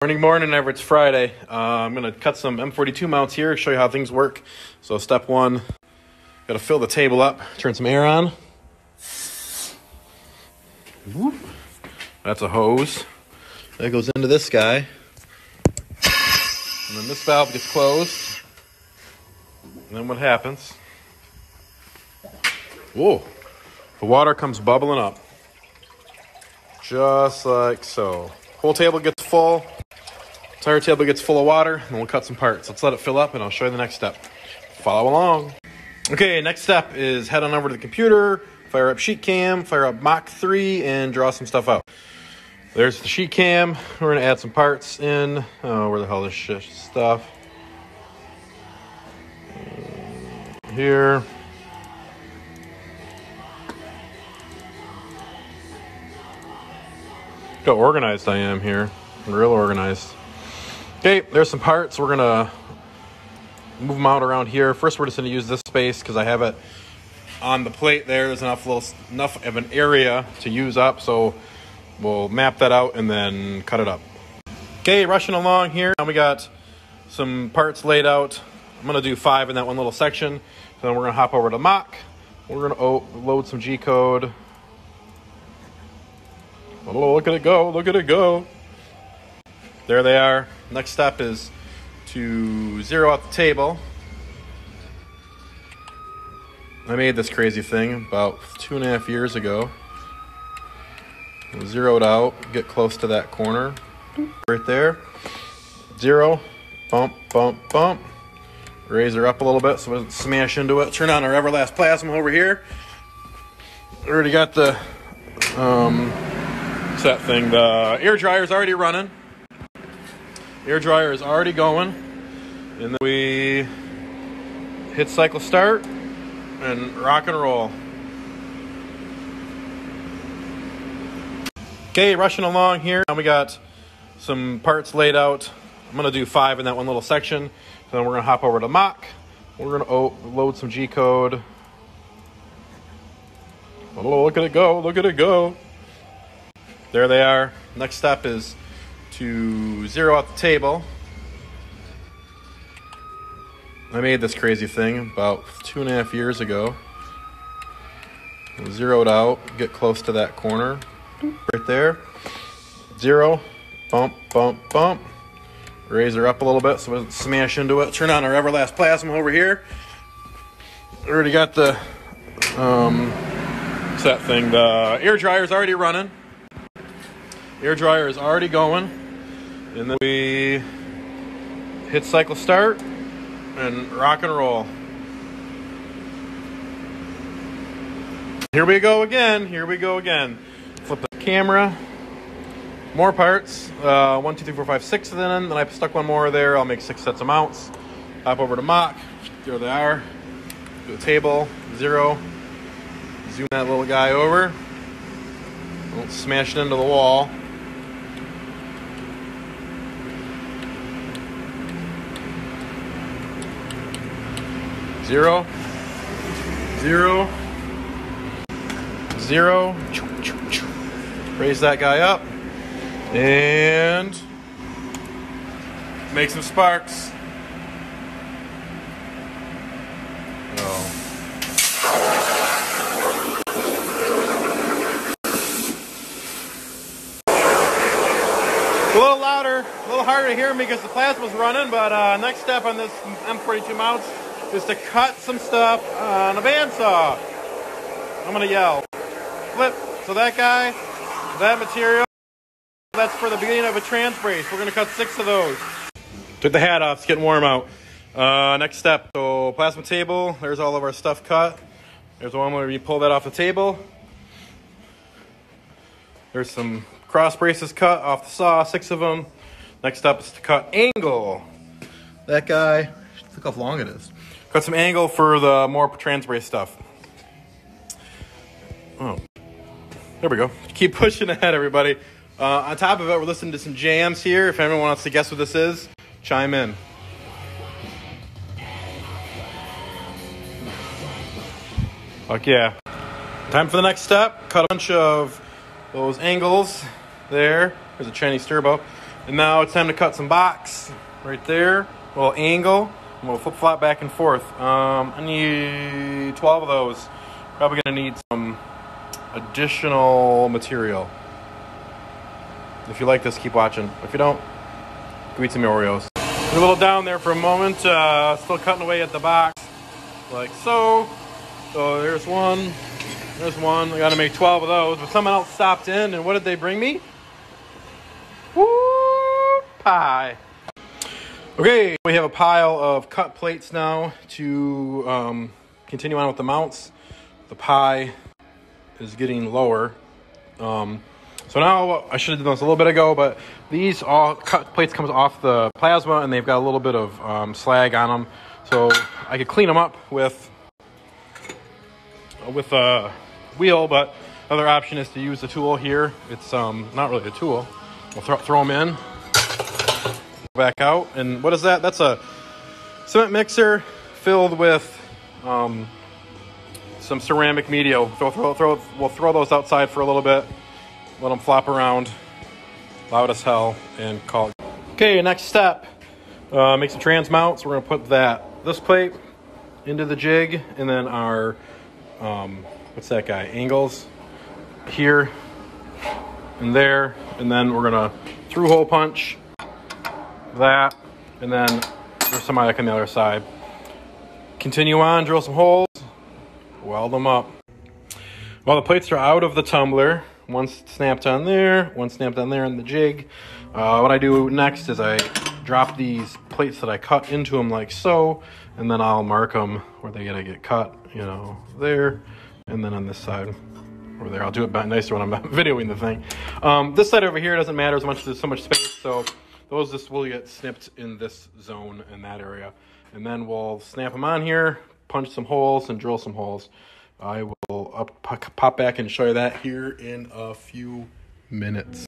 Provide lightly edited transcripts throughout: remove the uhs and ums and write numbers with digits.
Morning, ever. It's Friday. I'm going to cut some M42 mounts here, show you how things work. So step one, got to fill the table up, turn some air on. Whoop. That's a hose. That goes into this guy. And then this valve gets closed. And then what happens? Whoa. The water comes bubbling up. Just like so. Whole table gets full. Entire table gets full of water, and we'll cut some parts. Let's let it fill up, and I'll show you the next step. Follow along. Okay, next step is head on over to the computer, fire up sheet cam, fire up M42, and draw some stuff out. There's the sheet cam. We're going to add some parts in. Oh, where the hell is this stuff? Here. Look how organized I am here. Real organized. Okay, there's some parts. We're gonna move them out around here. First, we're just gonna use this space because I have it on the plate there. There's enough of an area to use up, so we'll map that out and then cut it up. Okay, rushing along here. Now we got some parts laid out. I'm gonna do 5 in that one little section. Then we're gonna hop over to mock. We're gonna load some G code. Oh, look at it go! Look at it go! There they are. Next step is to zero out the table. I made this crazy thing about 2.5 years ago. Zero it out, get close to that corner. Right there. Zero, bump, bump, bump. Raise her up a little bit so it doesn't smash into it. Turn on our Everlast plasma over here. Already got the, what's that thing? The air dryer's already running. Air dryer is already going, and then we hit cycle start and rock and roll. Okay, rushing along here. Now we got some parts laid out. I'm gonna do 5 in that one little section. Then we're gonna hop over to mock. We're gonna load some G code. Oh, look at it go! Look at it go! There they are. Next step is to zero out the table. I made this crazy thing about 2.5 years ago. Zero it out, get close to that corner. Right there. Zero, bump, bump, bump. Raise her up a little bit so it doesn't smash into it. Turn on our Everlast plasma over here. Already got the, what's that thing? The air dryer's already running. Air dryer is already going. And then we hit cycle start and rock and roll. Here we go again. Here we go again. Flip the camera. More parts. 1, 2, 3, 4, 5, 6 of them. Then I stuck one more there. I'll make 6 sets of mounts. Hop over to mock. There they are. Do a table. Zero. Zoom that little guy over. Don't smash it into the wall. Zero, zero, zero. Raise that guy up and make some sparks. Oh. A little louder, a little harder to hear me because the plasma's running, but next step on this M42 mounts is to cut some stuff on a bandsaw. I'm gonna yell. Flip. So that guy, that material, that's for the beginning of a trans brace. We're gonna cut 6 of those. Took the hat off, it's getting warm out. Next step, so plasma table, there's all of our stuff cut. There's one where you pull that off the table. There's some cross braces cut off the saw, 6 of them. Next up is to cut angle. That guy, look how long it is. Cut some angle for the more trans brace stuff. Oh, there we go. Keep pushing ahead, everybody. On top of it, we're listening to some jams here. If anyone wants to guess what this is, chime in. Fuck yeah. Time for the next step. Cut a bunch of those angles there. There's a Chinese turbo. And now it's time to cut some box right there. A little angle. And we'll flip-flop back and forth. I need 12 of those. Probably going to need some additional material. If you like this, keep watching. If you don't, go eat some Oreos. A little down there for a moment. Still cutting away at the box. Like so. So there's one. There's one. I got to make 12 of those. But someone else stopped in, and what did they bring me? Woo! Pie. Okay, we have a pile of cut plates now to continue on with the mounts. The pie is getting lower. So now I should have done this a little bit ago, but these all cut plates comes off the plasma, and they've got a little bit of slag on them. So I could clean them up with a wheel, but other option is to use the tool here. It's not really a tool. We'll throw them in, back out, and what is that? That's a cement mixer filled with some ceramic media. We'll throw those outside for a little bit, let them flop around, loud as hell, and call it. Okay, next step, make some trans mounts. We're gonna put this plate into the jig, and then our what's that guy? Angles here and there, and then we're gonna through hole punch that, and then there's some on the other side. Continue on, drill some holes, weld them up. While the plates are out of the tumbler, one's snapped on there, one snapped on there in the jig. What I do next is I drop these plates that I cut into them like so, and then I'll mark them where they gotta get cut, you know, there, and then on this side over there. I'll do it nicer when I'm not videoing the thing. This side over here doesn't matter as much, there's so much space, so those just will get snipped in this zone in that area. And then we'll snap them on here, punch some holes, and drill some holes. I will pop back and show you that here in a few minutes.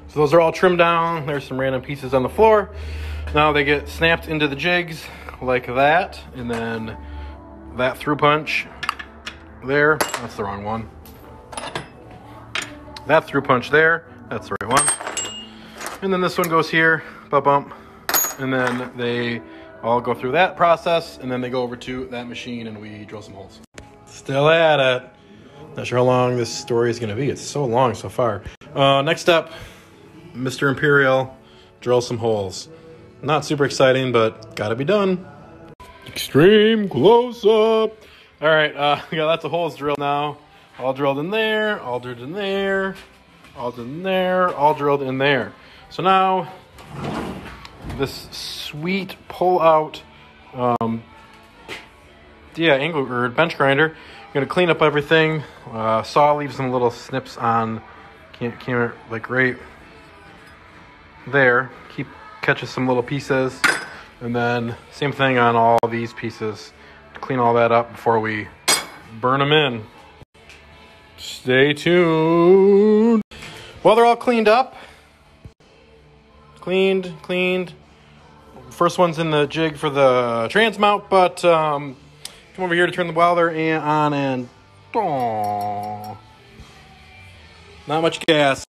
So those are all trimmed down. There's some random pieces on the floor. Now they get snapped into the jigs like that, and then that through punch there, that's the wrong one. That through punch there, that's the right one. And then this one goes here, bump, and then they all go through that process, and then they go over to that machine, and we drill some holes. Still at it. Not sure how long this story is going to be. It's so long so far. Next up, Mr. Imperial, drill some holes. Not super exciting, but gotta be done. Extreme close-up. All right, we got lots of holes drilled now. All drilled in there, all drilled in there, all drilled in there, all drilled in there. So now, this sweet pull-out, angle or bench grinder. I'm gonna clean up everything. Saw leaves some little snips on, can't like right there. Catches some little pieces, and then same thing on all these pieces. Clean all that up before we burn them in. Stay tuned. Well, they're all cleaned up. Cleaned. First one's in the jig for the trans mount, but come over here to turn the welder on, and not much gas.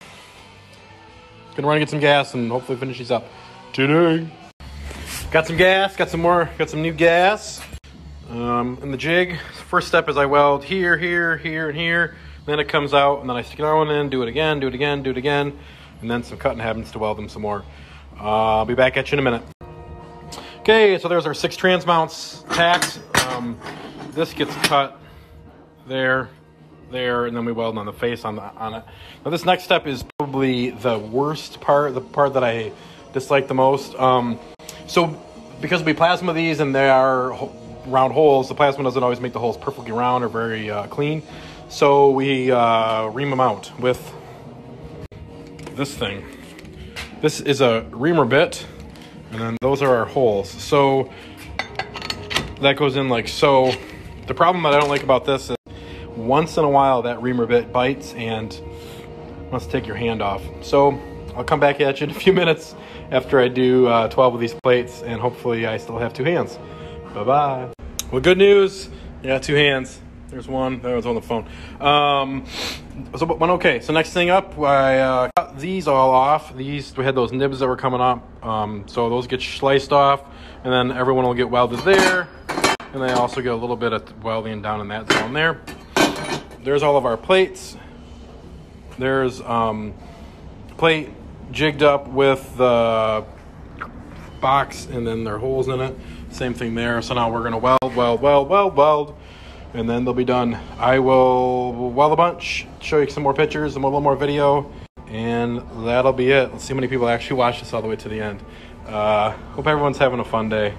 Gonna run and get some gas and hopefully finish these up today. Got some gas, got some new gas in the jig. First step is I weld here, and here. Then it comes out, and then I stick another one in, do it again, and then some cutting happens to weld them some more. I'll be back at you in a minute. Okay, so there's our 6 trans mounts tacked. This gets cut there, and then we weld on the face on it. Now this next step is probably the worst part, the part that I dislike the most. So because we plasma these and they are round holes, the plasma doesn't always make the holes perfectly round or very clean. So we ream them out with this thing. This is a reamer bit, and then those are our holes. So that goes in like so. The problem that I don't like about this is once in a while that reamer bit bites and wants to take your hand off. So I'll come back at you in a few minutes after I do 12 of these plates, and hopefully I still have 2 hands. Bye-bye. Well, good news. I got 2 hands. There's one. That was on the phone. Okay. So next thing up, I cut these all off. We had those nibs that were coming up. So those get sliced off, and then everyone will get welded there. And they also get a little bit of welding down in that zone there. There's all of our plates. There's plate jigged up with the box, and then there are holes in it. Same thing there. So now we're gonna weld, and then they'll be done. I will weld a bunch, show you some more pictures and a little more video, and that'll be it. Let's see how many people actually watch this all the way to the end. Hope everyone's having a fun day.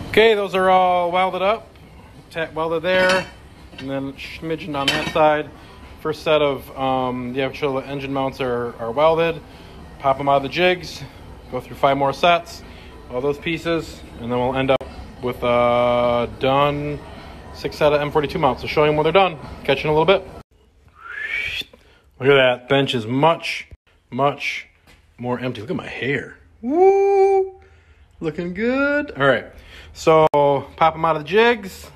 Okay, those are all welded up, welded there, and then smidgen on that side. First set of the actual engine mounts are welded. Pop them out of the jigs, go through 5 more sets, all those pieces, and then we'll end up with a done 6 set of M42 mounts. So showing them when they're done. Catch you in a little bit. Look at that. Bench is much, much more empty. Look at my hair. Woo! Looking good. All right. So pop them out of the jigs.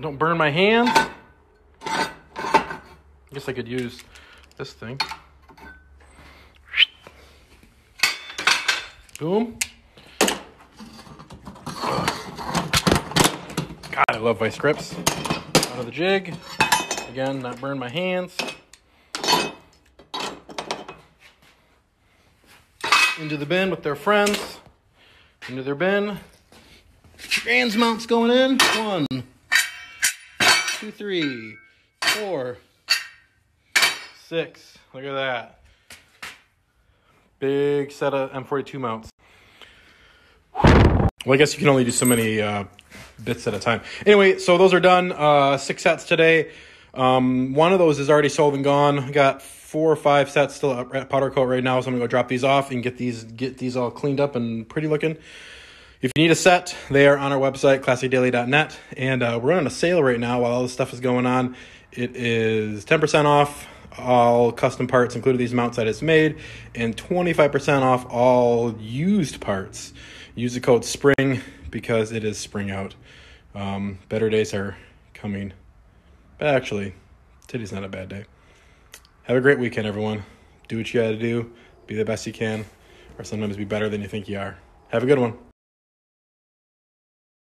Don't burn my hands. I guess I could use this thing. Boom. God, I love vice grips. Out of the jig. Again, not burn my hands. Into the bin with their friends. Into their bin. Trans mounts going in. 1, 2, 3, 4, 6. Look at that. Big set of M42 mounts. Well, I guess you can only do so many bits at a time. Anyway, so those are done. 6 sets today. One of those is already sold and gone. I got 4 or 5 sets still at powder coat right now, so I'm gonna go drop these off and get these all cleaned up and pretty looking. If you need a set, they are on our website, classicdaily.net, and we're on a sale right now while all this stuff is going on. It is 10% off all custom parts, including these mounts that it's made, and 25% off all used parts. Use the code SPRING because it is spring out. Better days are coming. But actually, today's not a bad day. Have a great weekend, everyone. Do what you gotta do. Be the best you can, or sometimes be better than you think you are. Have a good one.